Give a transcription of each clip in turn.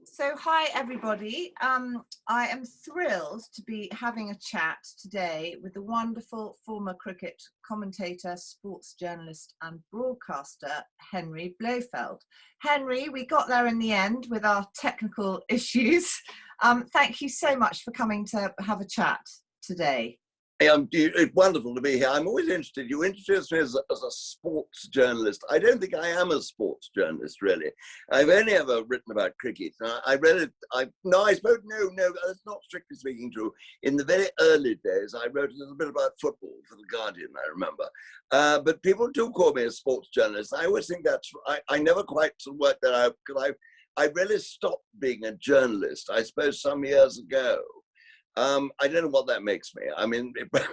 So hi everybody. I am thrilled to be having a chat today with the wonderful former cricket commentator, sports journalist and broadcaster, Henry Blofeld. Henry, we got there in the end with our technical issues. Thank you so much for coming to have a chat today. It's wonderful to be here. I'm always interested. You introduced me as a sports journalist. I don't think I am a sports journalist, really. I've only ever written about cricket. I read it. No, that's not strictly speaking true. In the very early days, I wrote a little bit about football for The Guardian, I remember. But people do call me a sports journalist. I always think I never quite worked that out because I really stopped being a journalist, I suppose, some years ago. I don't know what that makes me. I mean, I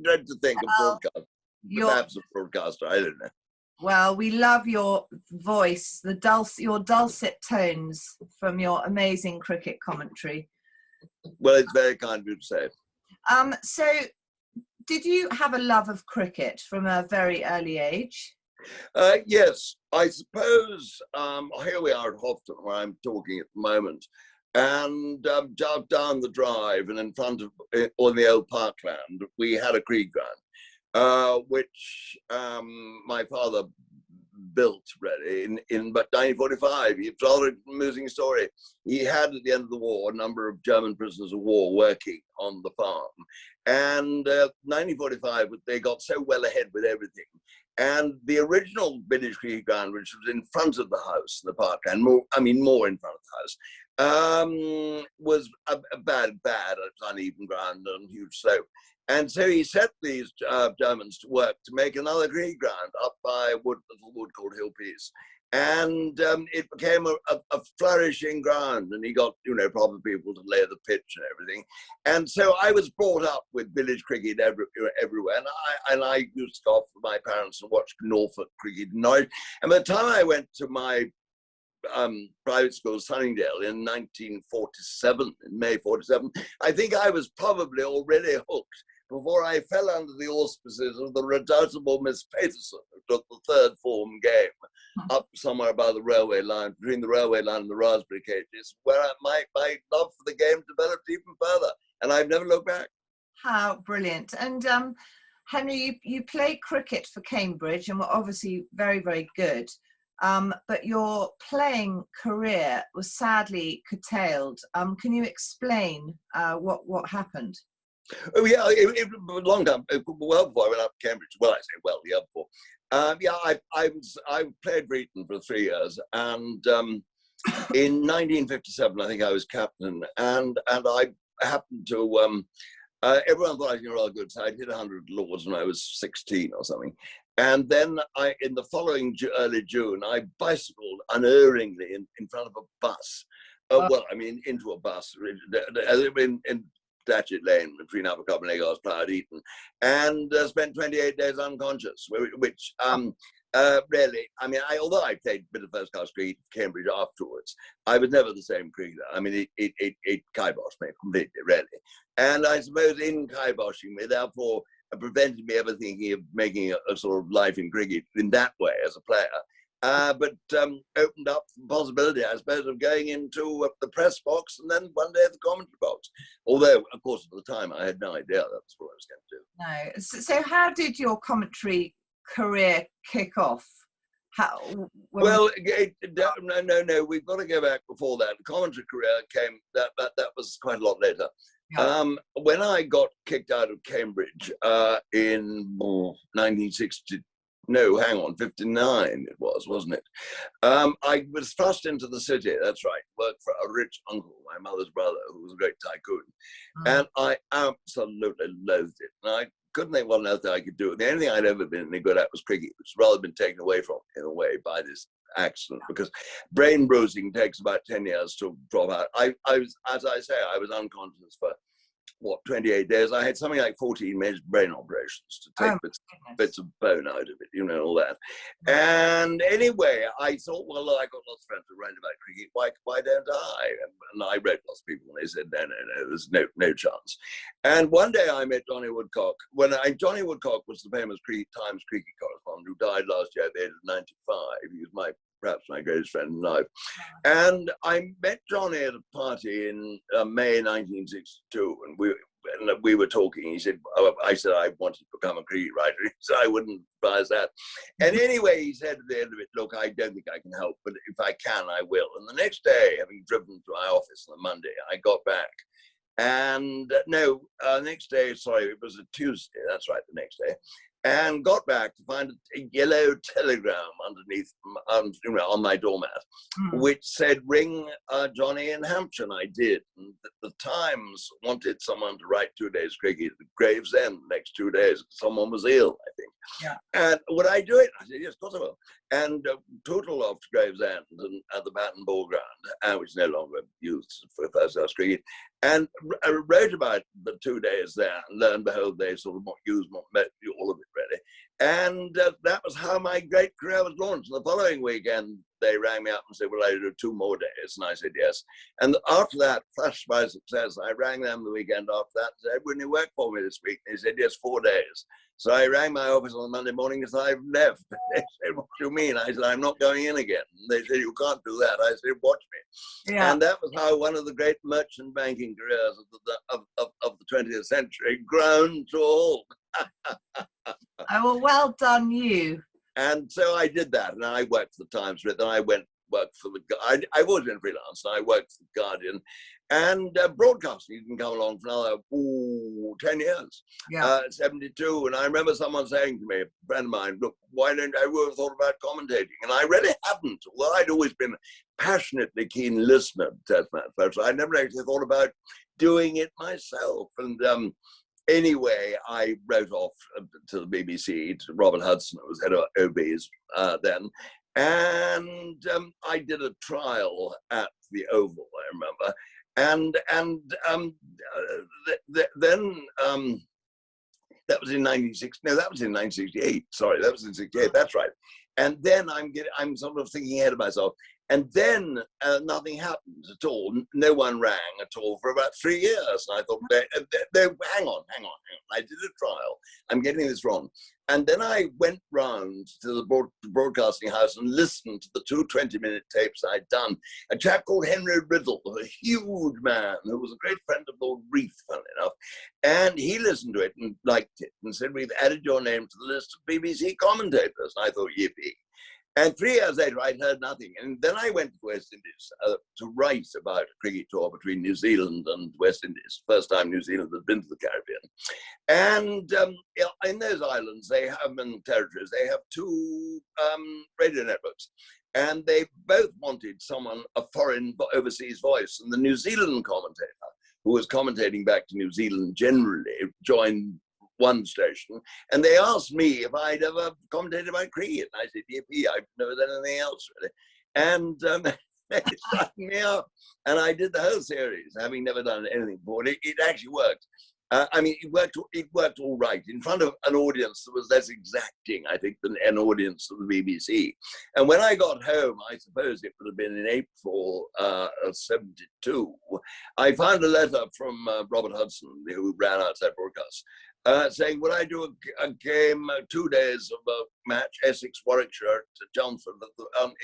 dread to think of broadcast, perhaps a broadcaster. I don't know. Well, we love your voice, your dulcet tones from your amazing cricket commentary. Well, it's very kind of you to say. So, did you have a love of cricket from a very early age? Yes, I suppose. Here we are at Houghton, where I'm talking at the moment. And down the drive and in front of, on the old parkland, we had a cricket ground, which my father built really in about 1945. It's a rather amusing story. He had at the end of the war a number of German prisoners of war working on the farm. And 1945, they got so well ahead with everything. And the original village cricket ground, which was in front of the house, the parkland, more in front of the house, was a bad, uneven ground and huge slope. And so he set these Germans to work to make another cricket ground up by a little wood called Hill Peace. And it became a flourishing ground, and he got, proper people to lay the pitch and everything. And so I was brought up with village cricket everywhere, and I used to go off with my parents and watch Norfolk cricket in Norwich. And by the time I went to my private school, Sunningdale, in 1947, in May 47, I think I was probably already hooked before I fell under the auspices of the redoubtable Miss Peterson, who took the third form game up somewhere by the railway line, between the railway line and the raspberry cages, where my love for the game developed even further, and I've never looked back. How brilliant. And Henry, you played cricket for Cambridge and were obviously very, very good. But your playing career was sadly curtailed. Can you explain what happened? Oh yeah, it a long time, well before I went up to Cambridge. Well, I say well, the year before. I played for Eton for 3 years, and in 1957, I think I was captain, and I happened to. Everyone thought I was rather good, so I hit 100 Lords when I was 16 or something. And then in the following early June, I bicycled unerringly in front of a bus. Into a bus in Datchet Lane between Upper Cobham and Egar's Plough at Eton, and spent 28 days unconscious, which really, although I played a bit of first-class cricket at Cambridge afterwards, I was never the same cricketer. I mean, it kiboshed me completely, really. And I suppose in kiboshing me, therefore, prevented me ever thinking of making a sort of life in cricket in that way as a player. But opened up the possibility, I suppose, of going into the press box and then one day the commentary box. Although, of course, at the time, I had no idea that's what I was going to do. No. So how did your commentary career kick off? No, we've got to go back before that. The commentary career came, that was quite a lot later. Yeah. When I got kicked out of Cambridge in 1960, no, hang on, 59 it was, wasn't it? I was thrust into the city, that's right, worked for a rich uncle, my mother's brother, who was a great tycoon. And I absolutely loathed it. And I couldn't think what on earth I could do. The only thing I'd ever been any good at was cricket, which has rather been taken away from me, in a way, by this accident, because brain bruising takes about 10 years to drop out. I was, as I say, I was unconscious for 28 days. I had something like 14 major brain operations to take bits of bone out of it, all that. And anyway, I thought, well, I got lots of friends who write about cricket. Why don't I? And I read lots of people, and they said, no, there's no chance. And one day I met Johnny Woodcock. Johnny Woodcock was the famous Times cricket correspondent who died last year at the age of 95. He was perhaps my greatest friend in life. And I met Johnny at a party in May 1962, and we were talking. He said, I said I wanted to become a cricket writer. He said I wouldn't advise that. And anyway, he said at the end of it, look, I don't think I can help, but if I can, I will. And the next day, having driven to my office on a Monday, I got back. And next day, sorry, it was a Tuesday. That's right, the next day. And got back to find a yellow telegram underneath on my doormat, which said, ring Johnny in Hampshire. And I did. And the Times wanted someone to write 2 days cricket at Gravesend the next 2 days. Someone was ill, I think. Yeah. And would I do it? I said, yes, of course I will. And total off to Gravesend and at the Bat and Ball Ground, which is no longer used for first-class cricket. And I wrote about the 2 days there, and lo and behold, they sort of used all of it, really. And that was how my great career was launched. And the following weekend, they rang me up and said, will I do 2 more days? And I said, yes. And after that, flushed by success, I rang them the weekend after that and said, wouldn't you work for me this week? And they said, yes, 4 days. So I rang my office on Monday morning and said, I've left. They said, what do you mean? I said, I'm not going in again. And they said, you can't do that. I said, watch me. Yeah. And that was how one of the great merchant banking careers of the 20th century grown to all. Oh, well done, you. And so I did that, and I worked for the Times. Then I worked for I've always been freelance, and I worked for the Guardian. And broadcasting, you can come along for another 10 years, 72. And I remember someone saying to me, a friend of mine, look, why don't I ever thought about commentating? And I really hadn't. Well, I'd always been a passionately keen listener to Test match first. I never actually thought about doing it myself. And anyway, I wrote off to the BBC, to Robert Hudson, who was head of OBs then. And I did a trial at the Oval, I remember. And then that was in 1960. No, that was in 1968. Sorry, that was in 68. That's right. And then I'm sort of thinking ahead of myself. And then nothing happened at all. No one rang at all for about 3 years. And I thought, hang on. I did a trial. I'm getting this wrong. And then I went round to the broadcasting house and listened to the 2 20-minute tapes I'd done. A chap called Henry Riddle, a huge man who was a great friend of Lord Reith, funnily enough. And he listened to it and liked it and said, we've added your name to the list of BBC commentators. And I thought, yippee. And 3 years later, I'd heard nothing. And then I went to West Indies to write about a cricket tour between New Zealand and West Indies. First time New Zealand had been to the Caribbean. And in those islands, they have, and territories, they have 2 radio networks. And they both wanted someone, a foreign overseas voice. And the New Zealand commentator, who was commentating back to New Zealand generally, joined one station, and they asked me if I'd ever commentated about cricket. And I said, yippee, I've never done anything else, really. And they signed me up, and I did the whole series, having never done anything before. It actually worked. I mean, it worked all right in front of an audience that was less exacting, I think, than an audience of the BBC. And when I got home, I suppose it would have been in April of 72, I found a letter from Robert Hudson, who ran outside broadcast, saying, would I do a game, 2 days of a match, Essex-Warwickshire at Chelmsford,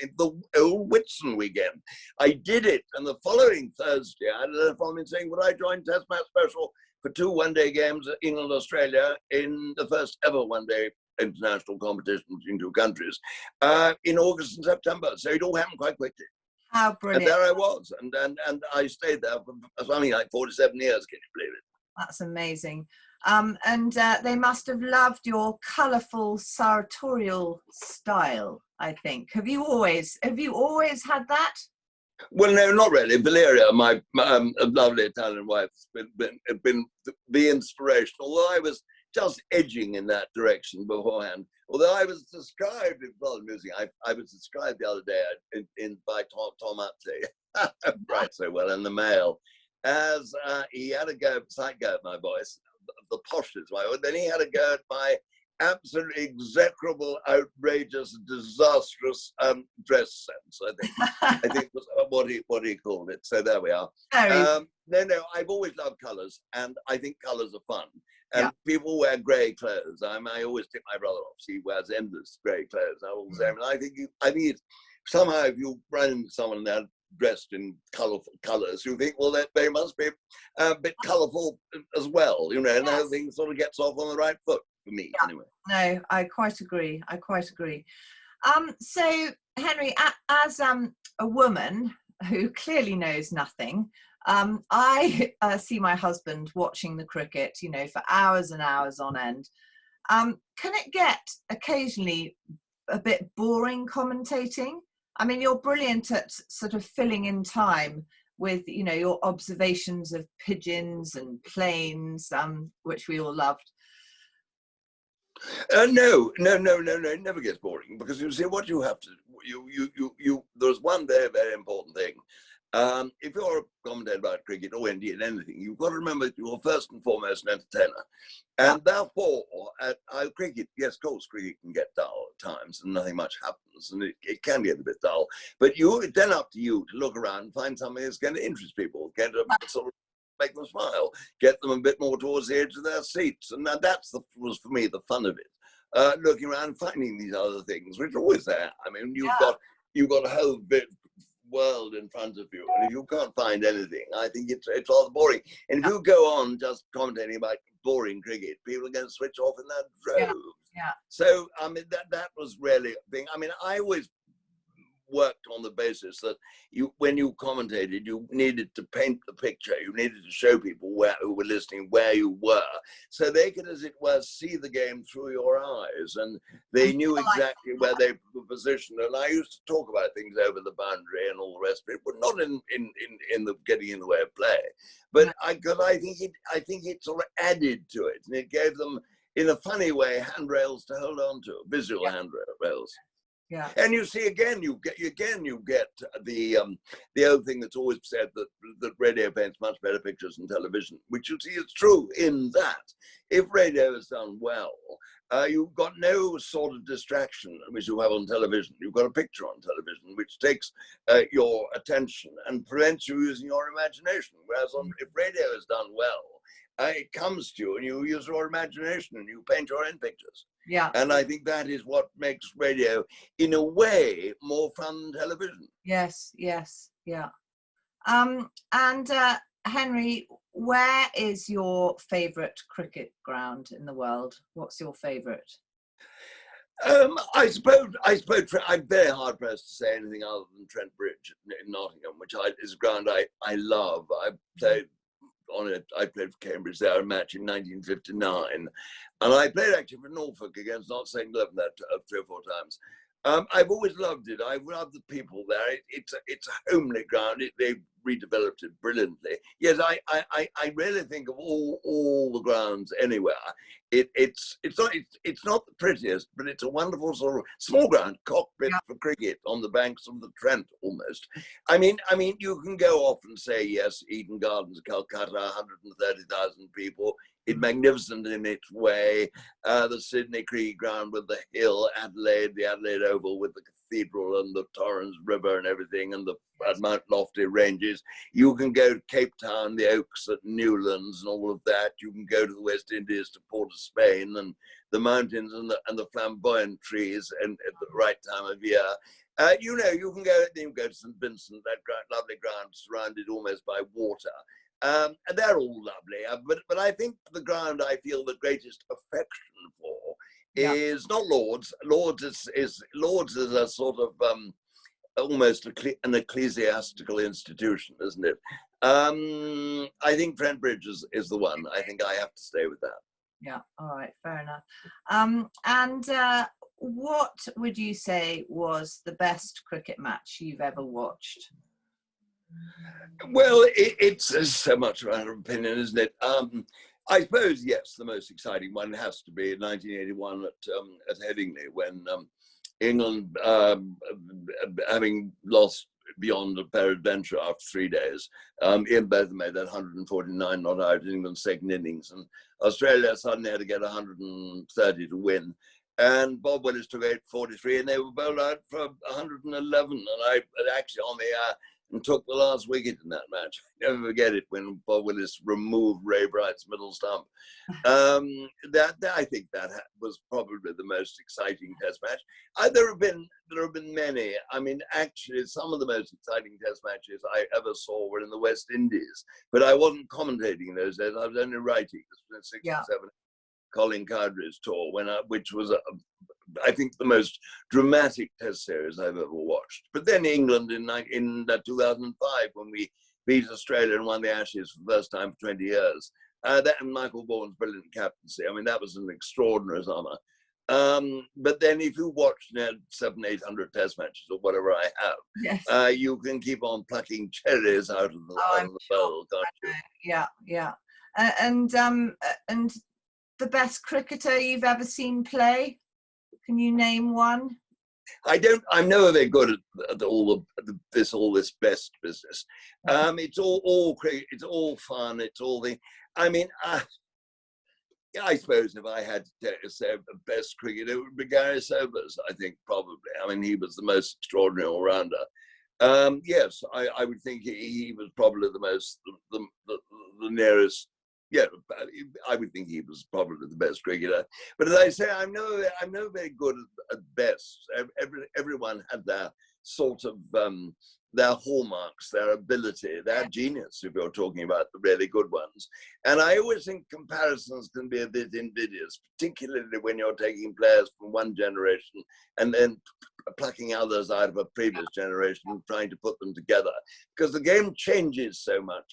in the old Whitsun weekend. I did it, and the following Thursday, I had a letter from him saying, would I join Test Match Special for 2 one-day games at England-Australia in the first ever one-day international competition between 2 countries in August and September. So it all happened quite quickly. How brilliant. And there I was, and I stayed there for something like 47 years, can you believe it? That's amazing. And they must have loved your colourful sartorial style, I think. Have you always had that? Well, no, not really. Valeria, my lovely Italian wife, has been the inspiration, although I was just edging in that direction beforehand. Although I was described, well, amusing, I was described the other day by Tom Utley, right so well, in the Mail, as he had a slight go at my voice, the poshness, then he had a go at my absolutely execrable, outrageous, disastrous dress sense. I think was what he called it. So there we are. No, I've always loved colours, and I think colours are fun. And people wear grey clothes. I always tip my brother off. He wears endless grey clothes. I always say, and I think it's somehow if you run into someone there dressed in colourful colours, you think, well, that they must be a bit colourful as well, you know, and the whole thing sort of gets off on the right foot for me, anyway. No, I quite agree. I quite agree. So, Henry, as a woman who clearly knows nothing, I see my husband watching the cricket, you know, for hours and hours on end. Can it get occasionally a bit boring commentating? I mean, you're brilliant at sort of filling in time with, you know, your observations of pigeons and planes, which we all loved. No, it never gets boring, because you see what you have to, there's one very, very important thing. If you're a commentator about cricket, or indeed anything, you've got to remember that you're first and foremost an entertainer. And therefore, cricket, yes, of course, cricket can get dull at times and nothing much happens, and it can get a bit dull. But it's then up to you to look around and find something that's going to interest people, going to sort of make them smile, get them a bit more towards the edge of their seats. And was for me the fun of it. Looking around and finding these other things, which are always there. I mean, you've got a whole bit world in front of you, and if you can't find anything, I think it's rather boring. And if you go on just commentating about boring cricket, people are going to switch off in their droves. So I mean, that was really a thing. I mean, I always worked on the basis that when you commentated, you needed to paint the picture. You needed to show people who were listening where you were, so they could, as it were, see the game through your eyes, and they knew exactly where they were positioned. And I used to talk about things over the boundary and all the rest of it, but not in the getting in the way of play. But I think it sort of added to it, and it gave them, in a funny way, handrails to hold on to, visual handrails. Yeah. And you see, again, you get the old thing that's always said, that radio paints much better pictures than television, which you see is true in that if radio is done well, you've got no sort of distraction which you have on television. You've got a picture on television which takes your attention and prevents you using your imagination. Whereas if radio is done well, it comes to you and you use your imagination and you paint your own pictures. Yeah. And I think that is what makes radio, in a way, more fun than television. Yes, yeah. And Henry, where is your favourite cricket ground in the world? What's your favourite? I suppose I'm very hard pressed to say anything other than Trent Bridge in Nottingham, which is a ground I love. I played on it. I played for Cambridge there, a match in 1959, and I played actually for Norfolk against not St. Cleven that 3 or 4 times. I've always loved it. I love the people there. It's a homely ground. They redeveloped it brilliantly. Yes, I really think of all the grounds anywhere. It's not the prettiest, but it's a wonderful sort of small ground, cockpit for cricket on the banks of the Trent almost. I mean, you can go off and say, yes, Eden Gardens, Calcutta, 130,000 people. It's magnificent in its way. The Sydney Cricket Ground with the hill, the Adelaide Oval with the cathedral and the Torrens River and everything, and the Mount Lofty ranges. You can go to Cape Town, the Oaks at Newlands and all of that. You can go to the West Indies, to Port of Spain, and the mountains and the flamboyant trees, and at the right time of year. You can go to St. Vincent, that lovely ground surrounded almost by water. And they're all lovely, but I think the ground I feel the greatest affection for is not Lord's. Lord's is a sort of almost an ecclesiastical institution, isn't it? I think Trent Bridge is the one. I think I have to stay with that. Yeah, all right, fair enough. And what would you say was the best cricket match you've ever watched? Well, it's so much a matter of opinion, isn't it? I suppose, yes, the most exciting one has to be 1981 at Headingley, when England, having lost beyond a peradventure after 3 days, Ian Botham made that 149 not out in England's second innings, and Australia suddenly had to get 130 to win. And Bob Willis took 843, and they were bowled out for 111. And I actually on the and took the last wicket in that match. I never forget it when Bob Willis removed Ray Bright's middle stump. I think that was probably the most exciting Test match. There have been many. I mean, actually, some of the most exciting Test matches I ever saw were in the West Indies, but I wasn't commentating in those days. I was only writing. This was in '67, Colin Cowdrey's tour, which was I think the most dramatic Test series I've ever watched. But then England in 2005, when we beat Australia and won the Ashes for the first time for 20 years. That and Michael Vaughan's brilliant captaincy. I mean, that was an extraordinary summer. But then if you watch 700-800 Test matches or whatever I have, yes. You can keep on plucking cherries out of the bowl, can't you? Yeah. And the best cricketer you've ever seen play? Can you name one? I'm never very good at all this best business. It's all cricket. It's all fun. It's all the. I mean, I suppose if I had to say the best cricketer, it would be Gary Sobers. I think probably. I mean, he was the most extraordinary all-rounder. Yes, I would think he was probably the nearest. Yeah, I would think he was probably the best cricketer. But as I say, I'm never very good at best. Everyone had their sort of their hallmarks, their ability, their genius, if you're talking about the really good ones. And I always think comparisons can be a bit invidious, particularly when you're taking players from one generation and then plucking others out of a previous generation and trying to put them together, because the game changes so much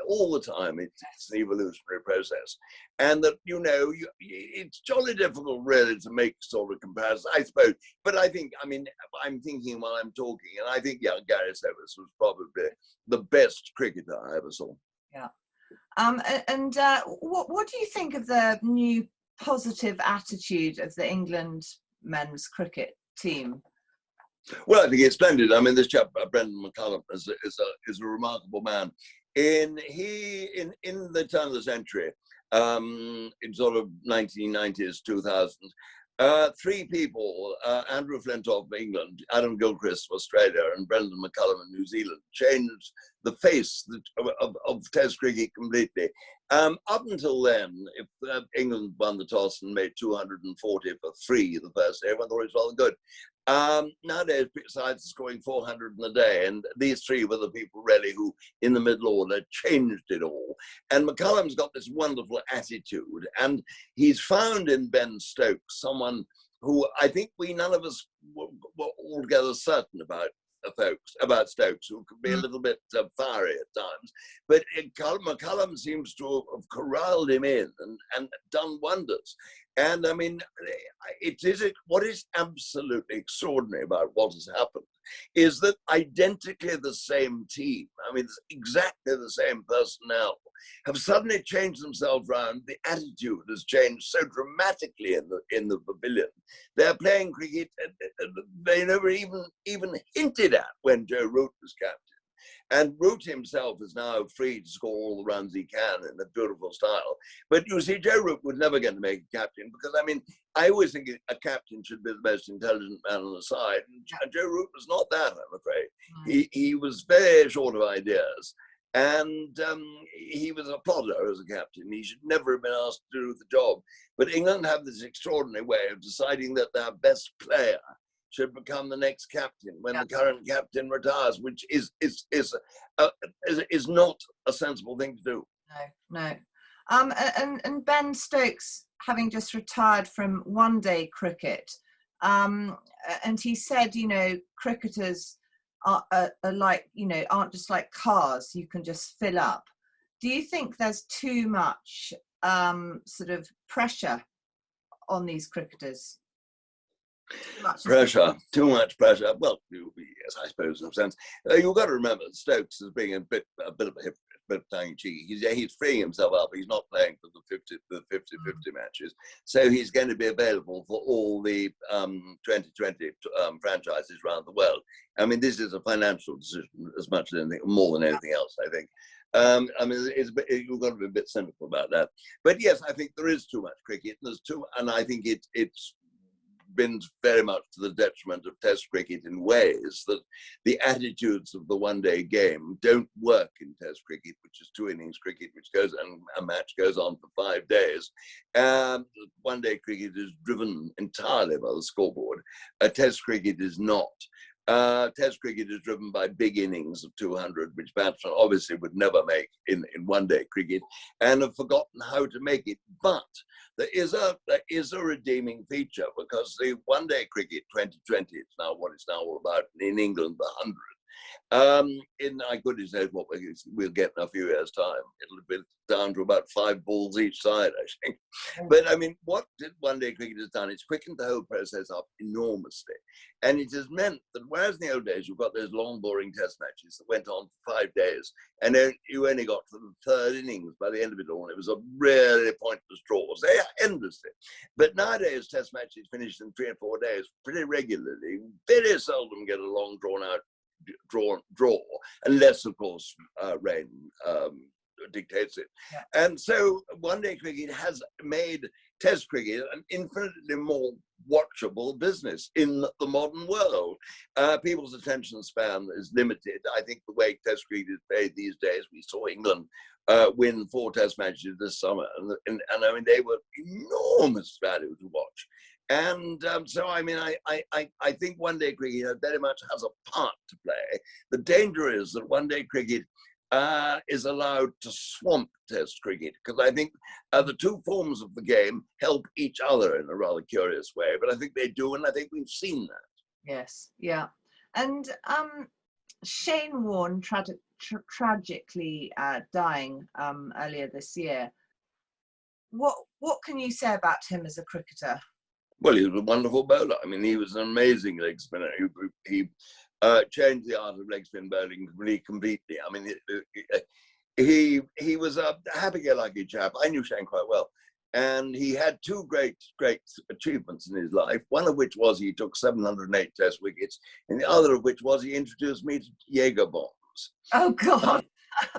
all the time. It's an evolutionary process, and that it's jolly difficult really to make sort of comparisons, I suppose. But I think, I mean, I'm thinking while I'm talking, and I think Gary Sobers was probably the best cricketer I ever saw. Yeah. What do you think of the new positive attitude of the England men's cricket team? Well, I think it's splendid. I mean, this chap, Brendan McCullum, is a remarkable man. In the turn of the century, in sort of 1990s, 2000s, three people, Andrew Flintoff of England, Adam Gilchrist of Australia, and Brendan McCullum of New Zealand, changed the face of Test cricket completely. Up until then, if England won the toss and made 240 for 3 the first day, everyone thought it was rather good. Nowadays, sides are scoring 400 in a day, and these three were the people really who, in the middle order, changed it all. And McCullum's got this wonderful attitude, and he's found in Ben Stokes someone who I think none of us were altogether certain about Stokes, who could be a little bit fiery at times. But McCullum seems to have corralled him in and done wonders. And I mean, what is absolutely extraordinary about what has happened is that identically the same team, I mean, it's exactly the same personnel, have suddenly changed themselves around. The attitude has changed so dramatically in the pavilion. They're playing cricket they never even hinted at when Joe Root was captain. And Root himself is now free to score all the runs he can in a beautiful style. But you see, Joe Root was never going to make a captain, because, I mean, I always think a captain should be the most intelligent man on the side. And Joe Root was not that, I'm afraid. He was very short of ideas. And he was a plodder as a captain. He should never have been asked to do the job. But England have this extraordinary way of deciding that their best player should become the next captain when the current captain retires, which is not a sensible thing to do. No. And Ben Stokes, having just retired from one-day cricket, and he said, cricketers are like, aren't just like cars you can just fill up. Do you think there's too much sort of pressure on these cricketers? Too much pressure. Well, yes, I suppose in a sense. You've got to remember Stokes is being a bit of a hypocrite, a bit tongue-in-cheek. He's freeing himself up. He's not playing for the 50-50 matches, so he's going to be available for all the 2020 franchises around the world. I mean, this is a financial decision as much as anything, more than anything else, I think. I mean, you've got to be a bit cynical about that. But yes, I think there is too much cricket. And I think it's been very much to the detriment of Test cricket in ways that the attitudes of the one-day game don't work in Test cricket, which is 2 innings cricket, which goes, and a match goes on for 5 days. One-day cricket is driven entirely by the scoreboard. Test cricket is not. Test cricket is driven by big innings of 200, which batsmen obviously would never make in one-day cricket, and have forgotten how to make it. But there is a redeeming feature, because the one-day cricket 2020, it's now what it's now all about in England, the 100. In I goodness knows what we'll get in a few years' time. It'll be down to about 5 balls each side, I think. But I mean, what one-day cricket has done, it's quickened the whole process up enormously. And it has meant that whereas in the old days you've got those long, boring test matches that went on for 5 days, and then you only got to the 3rd innings by the end of it all, and it was a really pointless draw. They are endlessly. But nowadays, test matches finish in 3 or 4 days pretty regularly. Very seldom get a long, drawn-out draw, unless of course rain dictates it. Yeah. And so one-day cricket has made Test cricket an infinitely more watchable business in the modern world. People's attention span is limited. I think the way Test cricket is played these days, we saw England win 4 Test matches this summer, and I mean they were enormous value to watch. And so, I mean, I think one-day cricket very much has a part to play. The danger is that one-day cricket is allowed to swamp Test cricket, because I think the 2 forms of the game help each other in a rather curious way. But I think they do, and I think we've seen that. Yes, yeah. And Shane Warne tragically dying earlier this year. What can you say about him as a cricketer? Well, he was a wonderful bowler. I mean, he was an amazing leg spinner. He changed the art of leg spin bowling completely. I mean, he was a happy-go-lucky chap. I knew Shane quite well. And he had 2 great achievements in his life, one of which was he took 708 Test wickets, and the other of which was he introduced me to Jaegerbombs. Oh, God.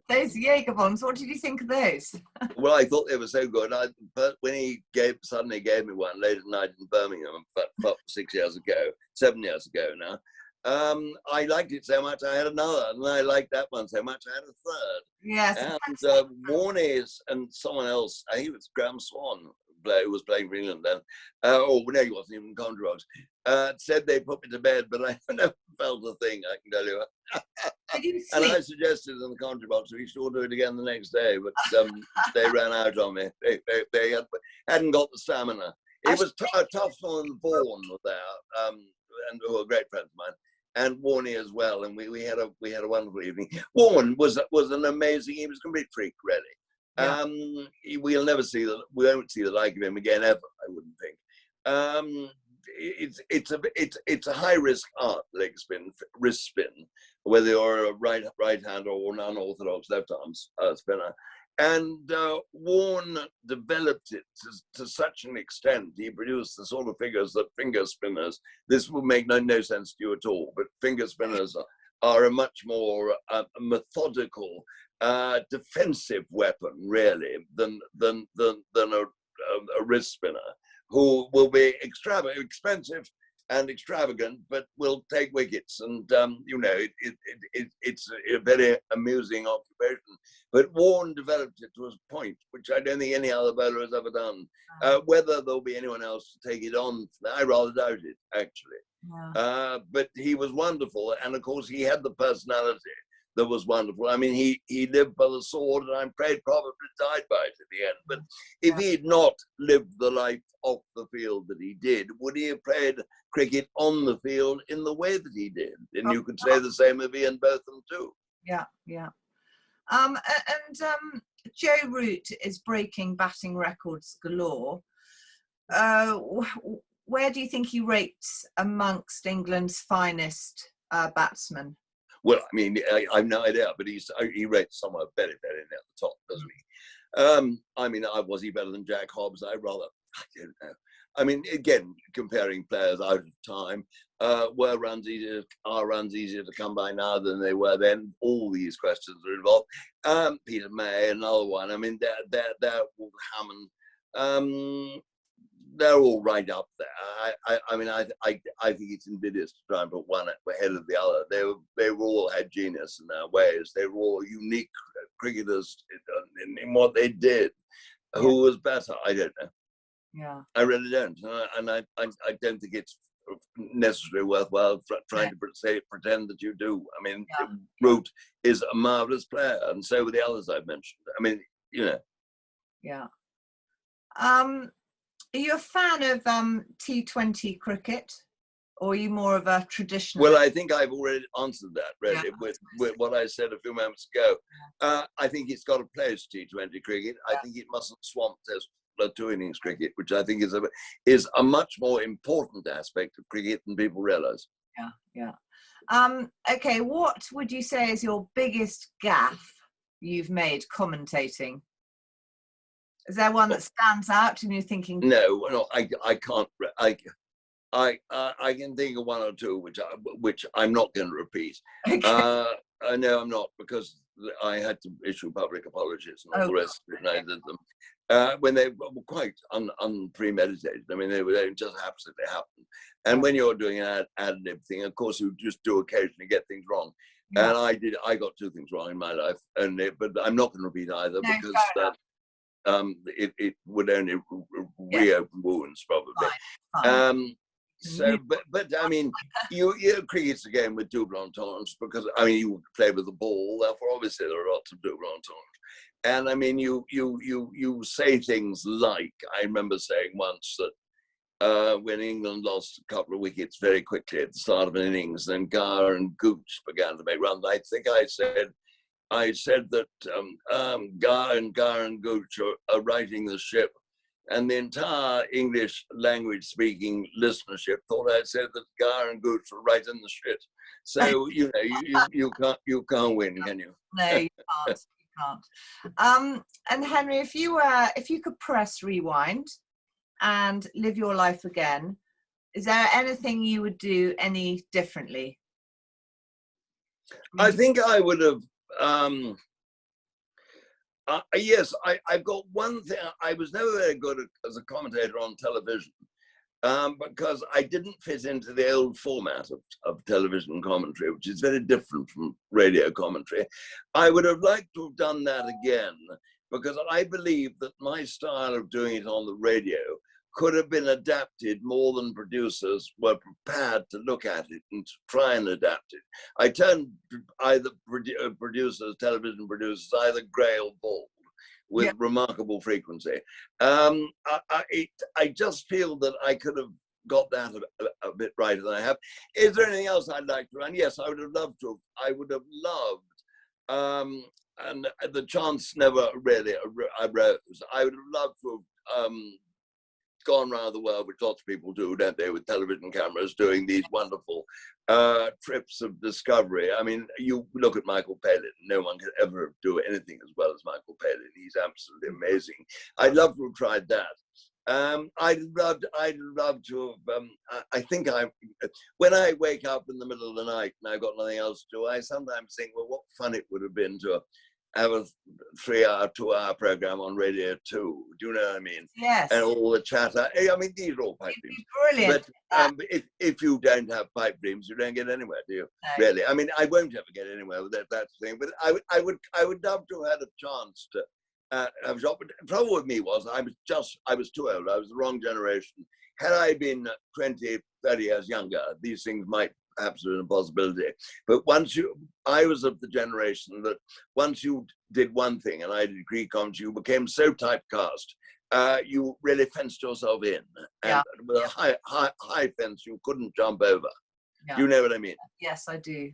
Those Jaegerbombs, what did you think of those? Well, I thought they were so good. But when he suddenly gave me one late at night in Birmingham, about 7 years ago now, I liked it so much I had another, and I liked that one so much I had a third. Yes. And Warne and someone else, I think it was Graham Swan, who was playing for England then, no, he wasn't even Conjurers, said they put me to bed, but I never felt a thing, I can tell you. And I suggested in the Conjure box we should all do it again the next day, but they ran out on me. They hadn't got the stamina. It was Tufnell and Vaughan were there, and who were great friends of mine, and Warne as well, and we had a wonderful evening. Vaughan was an amazing. He was a complete freak, really. Yeah. We won't see the like of him again ever, I wouldn't think. It's a high risk art, leg spin, wrist spin, whether you're a right hand or an unorthodox left arm spinner. And Warne developed it to such an extent. He produced the sort of figures that finger spinners, this will make no sense to you at all, but finger spinners are a much more methodical, defensive weapon, really, than a wrist spinner, who will be expensive and extravagant, but will take wickets. And it's a very amusing occupation. But Warne developed it to a point which I don't think any other bowler has ever done. Whether there'll be anyone else to take it on, I rather doubt it, actually. Yeah. But he was wonderful, and of course he had the personality that was wonderful. I mean, he lived by the sword, and I'm afraid probably died by it at the end. But if he had not lived the life off the field that he did, would he have played cricket on the field in the way that he did? And you could say the same of Ian Botham too. Yeah, yeah. And Joe Root is breaking batting records galore. Where do you think he rates amongst England's finest batsmen? Well, I mean, I've no idea, but he rates somewhere very, very near the top, doesn't he? I mean, was he better than Jack Hobbs? I don't know. I mean, again, comparing players out of time, are runs easier to come by now than they were then? All these questions are involved. Peter May, another one. I mean, they're Hammond. they're all right up there. I mean, I think it's invidious to try and put one ahead of the other. They all had genius in their ways. They were all unique cricketers in what they did. Yeah. Who was better? I don't know. Yeah, I really don't, and I don't think it's necessarily worthwhile trying to pretend that you do. I mean, Root is a marvelous player, and so were the others I've mentioned. I mean, you know. Yeah. Are you a fan of T20 cricket, or are you more of a traditional? Well, I think I've already answered that, really, with what I said a few moments ago. I think it's got a place, T20 cricket. I think it mustn't swamp Test 2 innings cricket, which I think is a much more important aspect of cricket than people realise. Yeah. Okay, what would you say is your biggest gaffe you've made commentating? Is there one that stands out and you're thinking? No, I can't. I can think of one or two which I'm not going to repeat. Okay. No, I'm not, because I had to issue public apologies and all the rest of it, and I did them when they were quite unpremeditated. I mean, they just absolutely happened. And when you're doing an additive thing, of course, you just do occasionally get things wrong. Yeah. And I got 2 things wrong in my life, but I'm not going to repeat either, because it would only reopen wounds, probably. Fine. So, but I mean, you cricket's a game with double entendres, because I mean, you play with the ball, therefore obviously there are lots of double entendres. And I mean, you say things like, I remember saying once that when England lost a couple of wickets very quickly at the start of an innings, then Gar and Gooch began to make runs. I think I said that Gar and Gooch are righting the ship. And the entire English language speaking listenership thought I said that Gar and Gooch were right in the shit. So, you know, you can't win, can you? No, you can't. You can't. And Henry, if you could press rewind and live your life again, is there anything you would do any differently? I think I would have. Yes, I've got one thing. I was never very good as a commentator on television because I didn't fit into the old format of television commentary, which is very different from radio commentary. I would have liked to have done that again, because I believe that my style of doing it on the radio could have been adapted more than producers were prepared to look at it and to try and adapt it. I turned either television producers, either grey or bald, with remarkable frequency. I just feel that I could have got that a bit right than I have. Is there anything else I'd like to run? Yes, I would have loved to. I would have loved, and the chance never really arose. I would have loved to have gone around the world, which lots of people do, don't they, with television cameras, doing these wonderful trips of discovery. I mean, you look at Michael Palin, no one can ever do anything as well as Michael Palin. He's absolutely amazing. I'd love to have tried that. I'd love to have, I think when I wake up in the middle of the night and I've got nothing else to do, I sometimes think, well, what fun it would have been to have a 3-hour, 2-hour program on Radio 2. Do you know what I mean? Yes. And all the chatter. I mean, these are all pipe dreams. Brilliant. But if you don't have pipe dreams, you don't get anywhere, do you? No. Really? I mean, I won't ever get anywhere with that thing. But I would love to have had a chance to have a shot. But the trouble with me was I was too old. I was the wrong generation. Had I been 20, 30 years younger, these things might absolute impossibility. But I was of the generation that once you did one thing and I did Greek comedy, you became so typecast, you really fenced yourself in. And with a high fence you couldn't jump over. Yeah. Do you know what I mean? Yes, I do,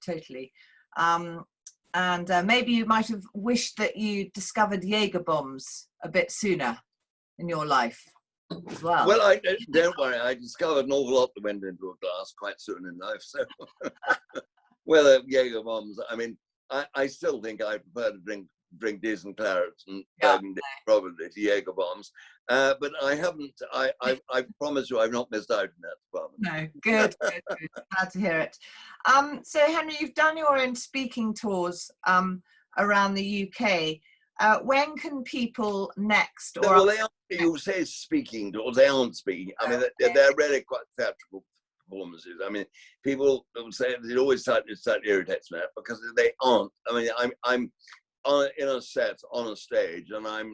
totally. And maybe you might have wished that you discovered Jaegerbombs a bit sooner in your life as well. Well, don't worry, I discovered an awful lot that went into a glass quite soon in life. So, well, Jaegerbombs, I mean, I still think I prefer to drink decent clarets and probably to Jaegerbombs. But I haven't, I promise you I've not missed out in that department. No, good. Glad to hear it. So Henry, you've done your own speaking tours around the UK. When can people next? Or Well, they aren't, you say speaking, or they aren't speaking. I mean, they're really quite theatrical performances. I mean, people will say it always slightly irritates me because they aren't. I mean, I'm in a set on a stage, and I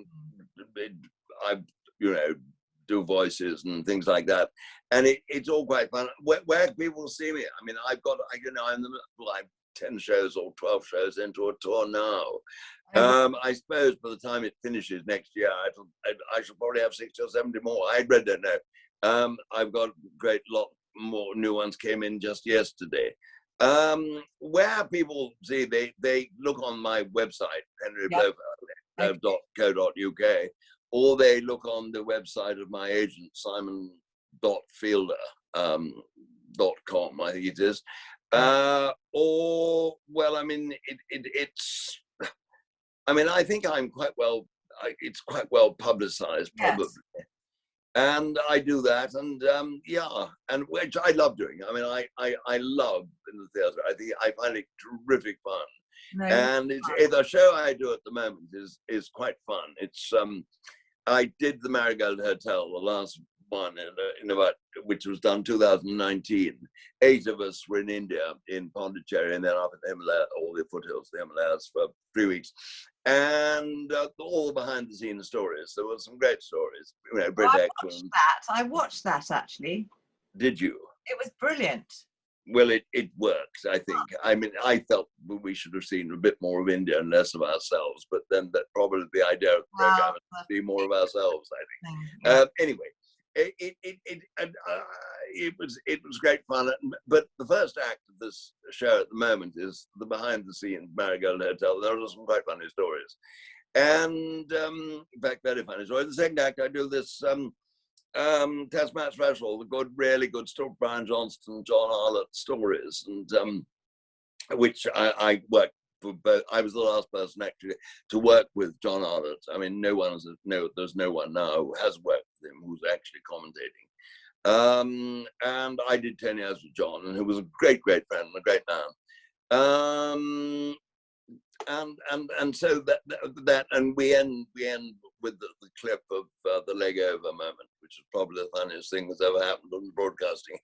do voices and things like that, and it's all quite fun. Where people see me, I mean, I'm like 10 shows or 12 shows into a tour now. I suppose by the time it finishes next year, I shall probably have 60 or 70 more. I really don't know. I've got a great lot more new ones came in just yesterday. Where people see, they look on my website, henryblofeld.co.uk, or they look on the website of my agent, simon.fielder.com, I think it is. Or, well, I mean, it's, I mean, I think I'm quite well, it's quite well publicized, probably. Yes. And I do that, and and which I love doing. I mean, I love in the theatre. I think I find it terrific fun. No, and the show I do at the moment is quite fun. It's I did the Marigold Hotel, the last one in about, which was done 2019. 8 of us were in India, in Pondicherry, and then up in the Himalayas, all the foothills, the Himalayas, for 3 weeks. And all the behind-the-scenes stories. There were some great stories. You know, I watched that actually. Did you? It was brilliant. Well, it works, I think. I mean, I felt we should have seen a bit more of India and less of ourselves, but then that probably the idea of the program is to see more of ourselves, I think. Anyway, it was great fun. But the first act of this show at the moment is the behind-the-scenes Marigold Hotel. There are some quite funny stories, and in fact, very funny stories. The second act, I do this. Tasman Special, the really good Brian Johnston, John Arlott stories, and which I worked for both. I was the last person actually to work with John Arlott. I mean, there's no one now who has worked with him who's actually commentating. And I did 10 years with John, and he was a great friend and a great man. And so that and we end with the clip of the leg over moment, which is probably the funniest thing that's ever happened on broadcasting,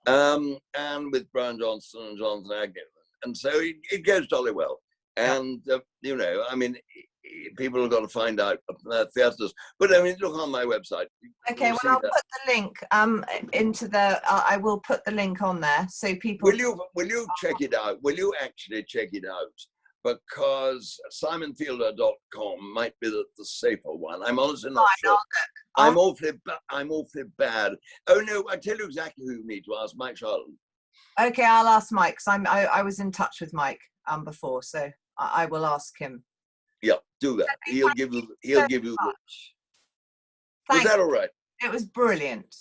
and with Brian Johnston and Jonathan Agnew, and so it goes jolly well. And you know, I mean, people have got to find out theatres, but I mean, look on my website. Okay, well, I'll put the link into the. I will put the link on there so people. Will you check it out? Will you actually check it out? Because simonfielder.com might be the safer one. I'm honestly not sure. I'm awfully bad. Oh no, I tell you exactly who you need to ask, Mike Charlton. Okay, I'll ask Mike. I was in touch with Mike before, so I will ask him. Yeah, do that. He'll give you. Was that all right? It was brilliant.